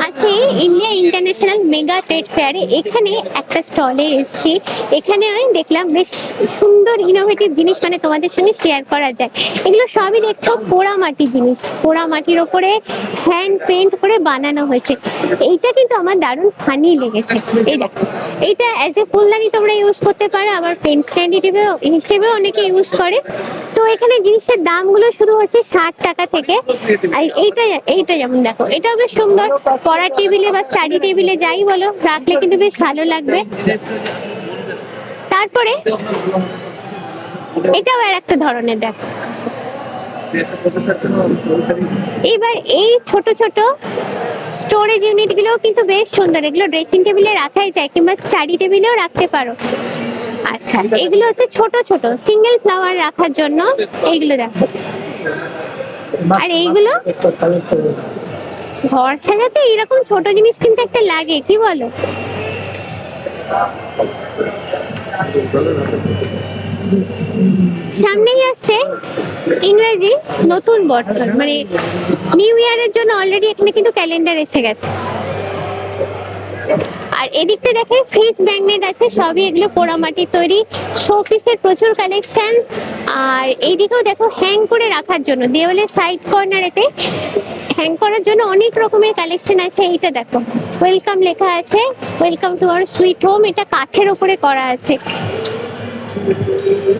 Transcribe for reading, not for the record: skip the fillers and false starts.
আজকে India international mega trade ফেয়ারে এখানে একটা স্টলে এসেছি। এখানে আমি দেখলাম বেশ সুন্দর ইনোভেটিভ জিনিস, মানে তোমাদের সঙ্গে শেয়ার করা যায়। এগুলো সবই দেখছো পোড়া মাটির জিনিস, পোড়া মাটির ওপরে হ্যান্ড পেন্ট করে বানানো হয়েছে। এইটা কিন্তু আমার দারুণ ফানি লেগেছে। এই দেখো, এইটা অ্যাজ এ ফুলদানি তোমরা ইউজ করতে পারো, আবার পেন স্ট্যান্ড হিসেবেও অনেকে ইউজ করে। তো এখানে জিনিসের দামগুলো শুরু হচ্ছে 60 টাকা থেকে। আর এইটা এইটা যেমন দেখো, এটাও বেশ সুন্দর, পড়ার টেবিলে বা স্টাডি টেবিলে যাই বলো রাখলে কিন্তু বেশ ভালো লাগবে। তারপরে এটাও আর একটা ধরনের দেখো। এবার এই ছোট ছোট স্টোরেজ ইউনিট গুলোও কিন্তু বেশ সুন্দর। এগুলো ড্রেসিং টেবিলে রাখাই যায় কিংবা স্টাডি টেবিলেও রাখতে পারো। আচ্ছা, এগুলো হচ্ছে ছোট ছোট সিঙ্গেল ফ্লাওয়ার রাখার জন্য। এইগুলো দেখো। আর এইগুলো ঘর সাজাতে এরকম ছোট জিনিস কিন্তু একটা লাগে, কি বলো? সামনেই আসছে ইংরেজি নতুন বছর, মানে নিউ ইয়ারের জন্য অলরেডি এখানে কিন্তু ক্যালেন্ডার এসে গেছে। আর এদিকটা দেখে ফ্রিজ ম্যাগনেট আছে, সবই এগুলো পোড়ামাটির তৈরি। শোপিসের প্রচুর কালেকশন। আর এইদিকেও দেখো হ্যাং করে রাখার জন্য, দেওয়ালের সাইড কর্নারেতে হ্যাং করার জন্য অনেক রকমের কালেকশন আছে। এইটা দেখো, ওয়েলকাম লেখা আছে, welcome to our sweet home. এটা কাঠের উপরে করা আছে।